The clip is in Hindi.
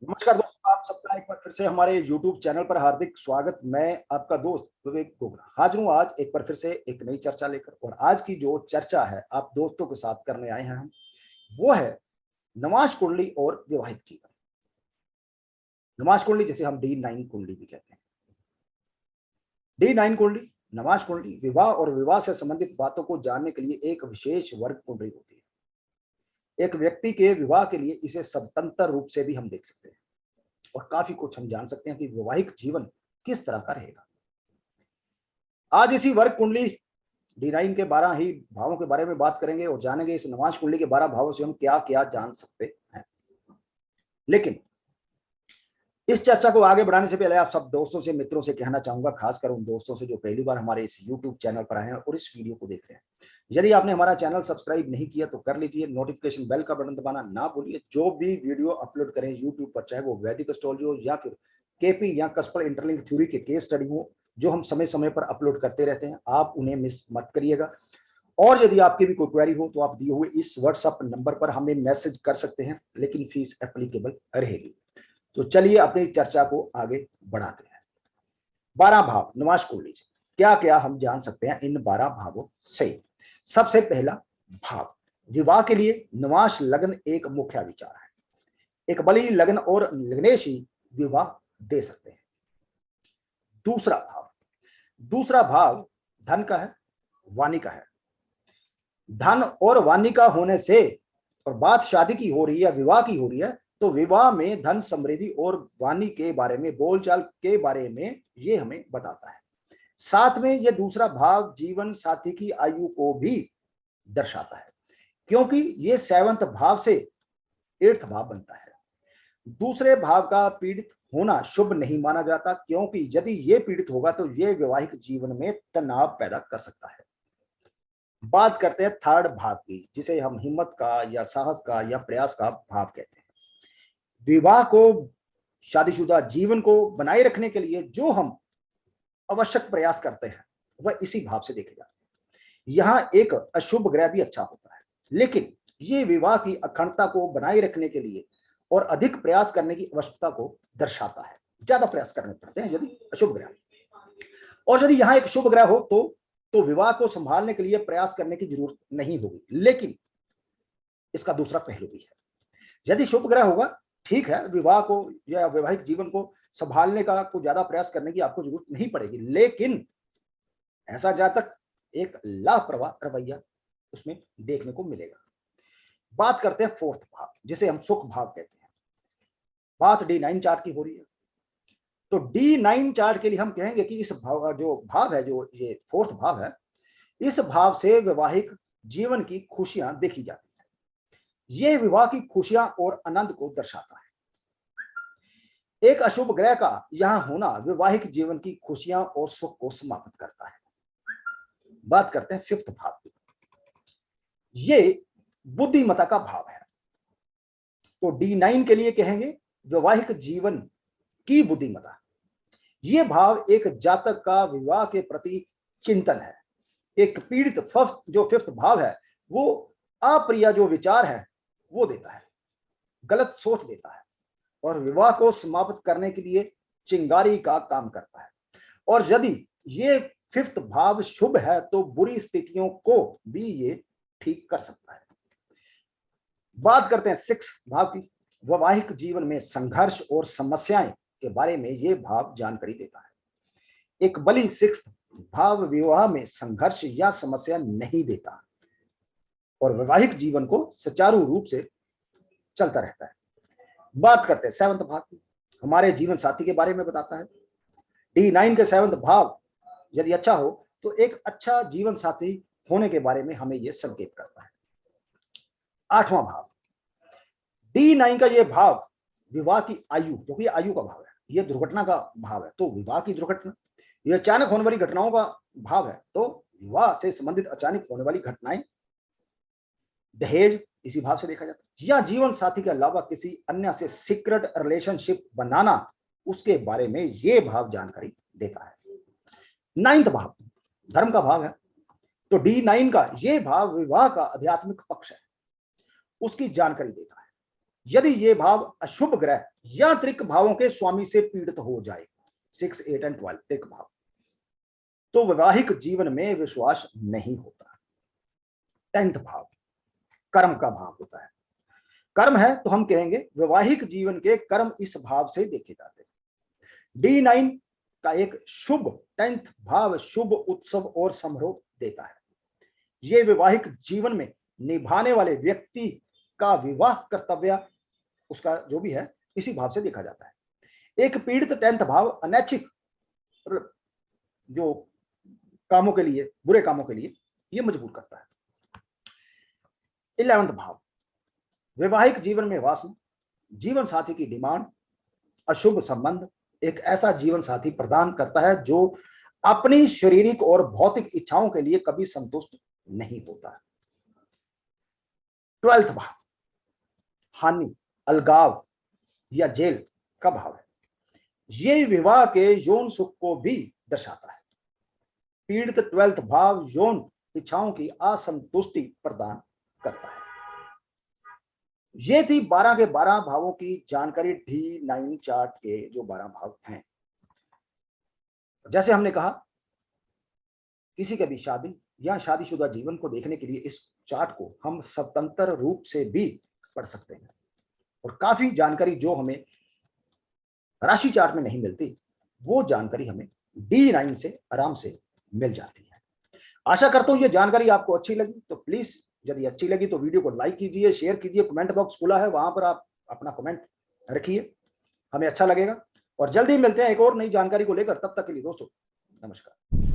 नमस्कार दोस्तों, आप सबका एक बार फिर से हमारे YouTube चैनल पर हार्दिक स्वागत। मैं आपका दोस्त विवेक गोगरा हाजिर हूँ आज एक बार फिर से एक नई चर्चा लेकर। और आज की जो चर्चा है आप दोस्तों के साथ करने आए हैं हम, वो है नमाज कुंडली और वैवाहिक जीवन। नमाज कुंडली जिसे हम D9 कुंडली भी कहते हैं। D9 कुंडली, नमाज कुंडली विवाह और विवाह से संबंधित बातों को जानने के लिए एक विशेष वर्ग कुंडली होती है। एक व्यक्ति के विवाह के लिए इसे स्वतंत्र रूप से भी हम देख सकते हैं और काफी कुछ हम जान सकते हैं कि वैवाहिक जीवन किस तरह का रहेगा। आज इसी वर्ग कुंडली D9 के 12 ही भावों के बारे में बात करेंगे और जानेंगे इस नमाज कुंडली के 12 भावों से हम क्या क्या जान सकते हैं। लेकिन इस चर्चा को आगे बढ़ाने से पहले आप सब दोस्तों से, मित्रों से कहना चाहूंगा, खासकर उन दोस्तों से जो पहली बार हमारे इस YouTube चैनल पर आए हैं और इस वीडियो को देख रहे हैं, यदि आपने हमारा चैनल सब्सक्राइब नहीं किया तो कर लीजिए। नोटिफिकेशन बेल का बटन दबाना ना भूलिए। जो भी वीडियो अपलोड करें YouTube पर, चाहे वो वैदिक एस्ट्रोलॉजी हो या फिर केपी या कस्पर इंटरलिंक थ्योरी के केस स्टडी हो, जो हम समय समय पर अपलोड करते रहते हैं, आप उन्हें मिस मत करिएगा। और यदि आपकी भी कोई क्वेरी हो तो आप दिए हुए इस व्हाट्सएप नंबर पर हमें मैसेज कर सकते हैं, लेकिन फीस एप्लीकेबल रहेगी। तो चलिए अपनी चर्चा को आगे बढ़ाते हैं। 12 भाव नमाज कुंडली से क्या क्या हम जान सकते हैं इन 12 भावों से। सबसे पहला भाव, विवाह के लिए नमाज लग्न एक मुख्य विचार है। एक बली लग्न और लग्नेश ही विवाह दे सकते हैं। दूसरा भाव धन का है, वाणी का है। धन और वाणी का होने से, और बात शादी की हो रही है, विवाह की हो रही है, तो विवाह में धन समृद्धि और वाणी के बारे में, बोलचाल के बारे में ये हमें बताता है। साथ में ये दूसरा भाव जीवन साथी की आयु को भी दर्शाता है, क्योंकि ये 7वें भाव से 8वां भाव बनता है। दूसरे भाव का पीड़ित होना शुभ नहीं माना जाता, क्योंकि यदि ये पीड़ित होगा तो ये वैवाहिक जीवन में तनाव पैदा कर सकता है। बात करते हैं थर्ड भाव की, जिसे हम हिम्मत का या साहस का या प्रयास का भाव कहते हैं। विवाह को, शादीशुदा जीवन को बनाए रखने के लिए जो हम आवश्यक प्रयास करते हैं वह इसी भाव से देखे जाते हैं। यहां एक अशुभ ग्रह भी अच्छा होता है, लेकिन ये विवाह की अखंडता को बनाए रखने के लिए और अधिक प्रयास करने की आवश्यकता को दर्शाता है। ज्यादा प्रयास करने पड़ते हैं यदि अशुभ ग्रह, और यदि यहां एक शुभ ग्रह हो तो विवाह को संभालने के लिए प्रयास करने की जरूरत नहीं होगी। लेकिन इसका दूसरा पहलू भी है। यदि शुभ ग्रह होगा, ठीक है, विवाह को या वैवाहिक जीवन को संभालने का कुछ ज्यादा प्रयास करने की आपको जरूरत नहीं पड़ेगी, लेकिन ऐसा जातक एक लापरवाह रवैया उसमें देखने को मिलेगा। बात करते हैं फोर्थ भाव, जिसे हम सुख भाव कहते हैं। बात D9 चार्ट की हो रही है, तो D9 चार्ट के लिए हम कहेंगे कि इस भाव, जो भाव है, जो ये फोर्थ भाव है, इस भाव से वैवाहिक जीवन की खुशियां देखी जाती है। यह विवाह की खुशियां और आनंद को दर्शाता है। एक अशुभ ग्रह का यहां होना वैवाहिक जीवन की खुशियां और सुख को समाप्त करता है। बात करते हैं फिफ्थ भाव की, ये बुद्धिमता का भाव है। तो D9 के लिए कहेंगे वैवाहिक जीवन की बुद्धिमता। यह भाव एक जातक का विवाह के प्रति चिंतन है। एक पीड़ित जो फिफ्थ भाव है, वो अप्रिय जो विचार है वो देता है, गलत सोच देता है और विवाह को समाप्त करने के लिए चिंगारी का काम करता है। और यदि ये फिफ्थ भाव शुभ है तो बुरी स्थितियों को भी ये ठीक कर सकता है। बात करते हैं सिक्स भाव की। वैवाहिक जीवन में संघर्ष और समस्याएं के बारे में ये भाव जानकारी देता है। एक बली सिक्स भाव विवाह में संघर्ष या समस्या नहीं देता और वैवाहिक जीवन को सुचारू रूप से चलता रहता है। बात करते हैं 7वें भाव की, हमारे जीवन साथी के बारे में बताता है। D9 के 7वें भाव यदि अच्छा हो तो एक अच्छा जीवन साथी होने के बारे में हमें यह संकेत करता है। 8वां भाव, D9 का यह भाव विवाह की आयु, क्योंकि आयु का भाव है, यह दुर्घटना का भाव है, तो विवाह की दुर्घटना, यह अचानक होने वाली घटनाओं का भाव है, तो विवाह से संबंधित अचानक होने वाली घटनाएं। दहेज इसी भाव से देखा जाता है, या जीवन साथी के अलावा किसी अन्य से सीक्रेट रिलेशनशिप बनाना, उसके बारे में यह भाव जानकारी देता है। 9वां भाव धर्म का भाव है, तो D9 का यह भाव विवाह का आध्यात्मिक पक्ष है, उसकी जानकारी देता है। यदि ये भाव अशुभ ग्रह या त्रिक भावों के स्वामी से पीड़ित हो जाए, 6, 8 एंड 12 त्रिक भाव, तो वैवाहिक जीवन में विश्वास नहीं होता। 10th भाव कर्म का भाव होता है। कर्म है तो हम कहेंगे वैवाहिक जीवन के कर्म इस भाव से देखे जाते हैं। D9 का एक शुभ 10th भाव शुभ उत्सव और समारोह देता है। ये वैवाहिक जीवन में निभाने वाले व्यक्ति का विवाह कर्तव्य उसका जो भी है इसी भाव से देखा जाता है। एक पीड़ित 10th भाव अनैच्छिक जो कामों के लिए, बुरे कामों के लिए ये मजबूर करता है। 11th भाव वैवाहिक जीवन में वासना, जीवन साथी की डिमांड, अशुभ संबंध एक ऐसा जीवन साथी प्रदान करता है जो अपनी शारीरिक और भौतिक इच्छाओं के लिए कभी संतुष्ट नहीं होता। 12th भाव हानि, अलगाव या जेल का भाव है। ये विवाह के यौन सुख को भी दर्शाता है। पीड़ित 12th भाव यौन इच्छाओं की असंतुष्टि प्रदान करता है। ये थी 12 के 12 भावों की जानकारी D9 चार्ट के जो 12 भाव हैं। जैसे हमने कहा किसी के भी शादी या शादीशुदा जीवन को देखने के लिए इस चार्ट को हम स्वतंत्र रूप से भी पढ़ सकते हैं और काफी जानकारी जो हमें राशि चार्ट में नहीं मिलती वो जानकारी हमें D9 से आराम से मिल जाती है। आशा करता हूं ये जानकारी आपको अच्छी लगी, तो प्लीज यदि अच्छी लगी तो वीडियो को लाइक कीजिए, शेयर कीजिए, कमेंट बॉक्स खुला है वहां पर आप अपना कमेंट रखिए, हमें अच्छा लगेगा। और जल्दी मिलते हैं एक और नई जानकारी को लेकर, तब तक के लिए दोस्तों नमस्कार।